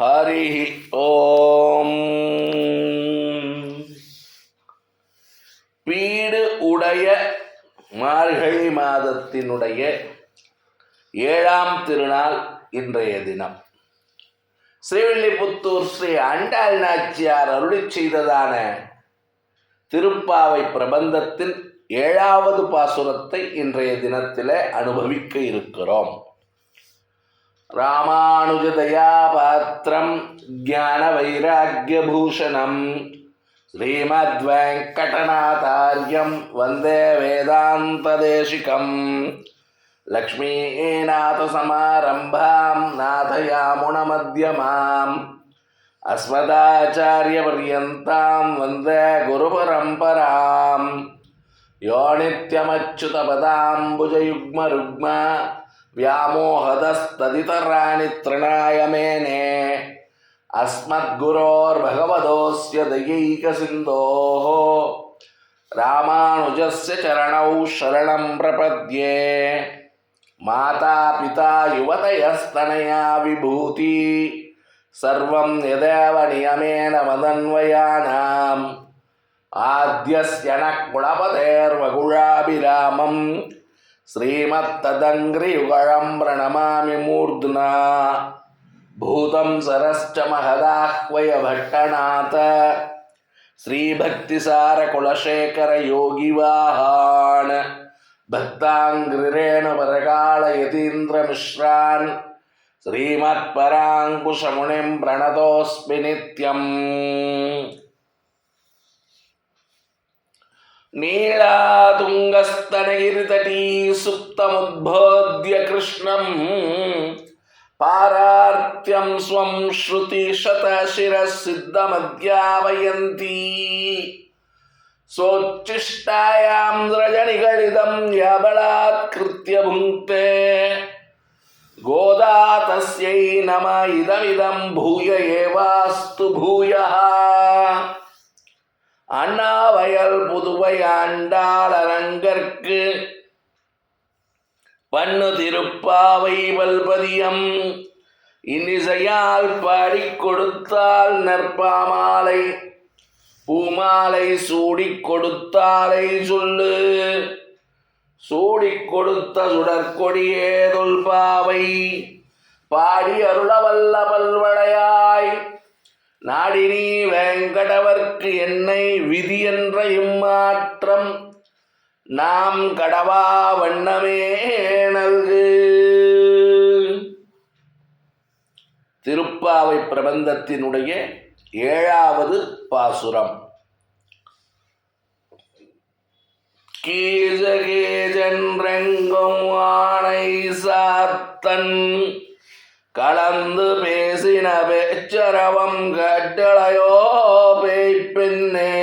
ஹரி ஓம். Bead உடைய மார்கழி மாதத்தினுடைய 7ஆம் திருநாள் இன்றைய தினம். ஸ்ரீவில்லிபுத்தூர் ஸ்ரீ ஆண்டாள் நாச்சியார் அருளி செய்ததான திருப்பாவை பிரபந்தத்தின் 7வது பாசுரத்தை இன்றைய தினத்திலே அனுபவிக்க இருக்கிறோம். ராமானுஜதயா பாத்திரம் ஞான வைராக்யபூஷணம் ஸ்ரீமத் வெங்கடநாதார்யம் வந்தே வேதாந்ததேசிகம். லக்ஷ்மீநாத சமாரம்பாம் நாதயாமுனமத்யமாம் அஸ்மதாச்சாரிய பர்யந்தாம் வந்தே குரு பரம்பராம். யோ நித்யமச்சுதபதாம்புஜயுக்மருக்ம व्यामोहदस्तदितराणि तृणाय मेने अस्मद्गुरोर्भगवतोऽस्य दयैकसिन्धोः रामानुजस्य चरणौ शरणं प्रपद्ये. माता पिता युवतयस्तनया विभूति सर्वं यदेव नियमेन मदन्वयानाम्. आद्यस्य नः कुलपतेर्वकुलाभिरामम् श्रीमत्तदङ्घ्रियुगळं प्रणमामि मूर्ध्ना. भूतं सरश्च महदाह्वय भट्टनाथ श्रीभक्तिसारकुलशेखर योगिवाहान् भक्ताङ्घ्रिरेणुपरकालयतीन्द्रमिश्रान् श्रीमत्पराङ्कुशमुनिं प्रणतोऽस्मि नित्यम्. नीलातुङ्गस्तनगिरितटी सुप्तमुद्बोध्य कृष्णं पारार्त्यं स्वं श्रुतिशतशिरःसिद्धमध्यापयन्ती. सोच्छिष्टायां रजनिगलितं यबलात्कृत्य भुङ्क्ते. गोदा तस्यै नम इदमिदं भूय एवास्तु भूयः. அண்ணாவயல் புதுவை ஆண்டாள் அரங்கற்கு பண்ணு திருப்பாவை வல்பதியம் இன்னிசையால் பாடிக் கொடுத்தால் நற்பாமாலை பூமாலை சூடிக் கொடுத்தாலை சொல்லு. சூடிக் கொடுத்த சுடற்கொடியே தொல்பாவை பாடி அருளவல்ல பல்வளையாய். நாடினி வேங்கடவர்க்கு என்னை விதி என்ற இம்மாற்றம் நாம் கடவா வண்ணமே நல்கு. திருப்பாவை பிரபந்தத்தினுடைய 7வது பாசுரம். கீஜகேஜென்றெங்கும் ஆணை சாத்தன் கலந்து பேசின பேச்சரவம் கட்டளையோ பேய்ப்பெண்ணே.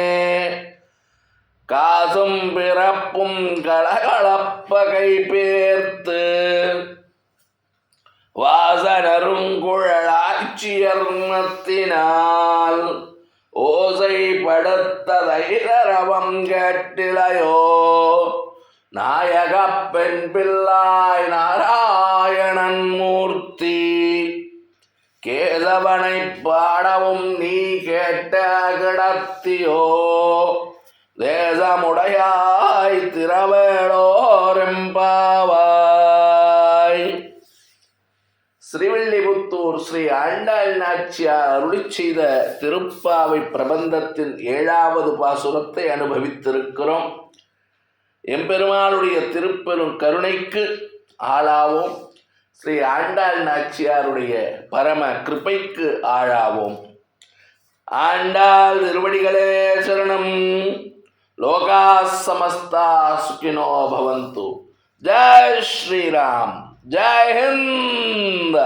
காசும் பிறப்பும் கலகலப்ப கைப்பேர்த்து வாசனருங்குழலாட்சியர்மத்தினால் ஓசைப்படுத்த தைரவம் கேட்டிலையோ. நாயக பெண் பிள்ளாய் நாராயணன் மூர்த்தி கேசவனை பாடவும் நீ கேட்ட கிடத்தியோ. தேசமுடையாய் திரவேளோரெம்பாவாய். ஸ்ரீவில்லிபுத்தூர் ஸ்ரீ ஆண்டாள் நாச்சியார் அருளி செய்த திருப்பாவை பிரபந்தத்தின் 7வது பாசுரத்தை அனுபவித்திருக்கிறோம். எம்பெருமானுடைய திருப்பெரும் கருணைக்கு ஆளாவோம். ஸ்ரீ ஆண்டாள் நாச்சியாருடைய பரம கிருபைக்கு ஆளாவோம். ஆண்டாள் திருவடிகளே சரணம். லோகா சமஸ்தா சுகினோ பவந்து. ஜெய் ஸ்ரீராம். ஜெய் ஹிந்த்.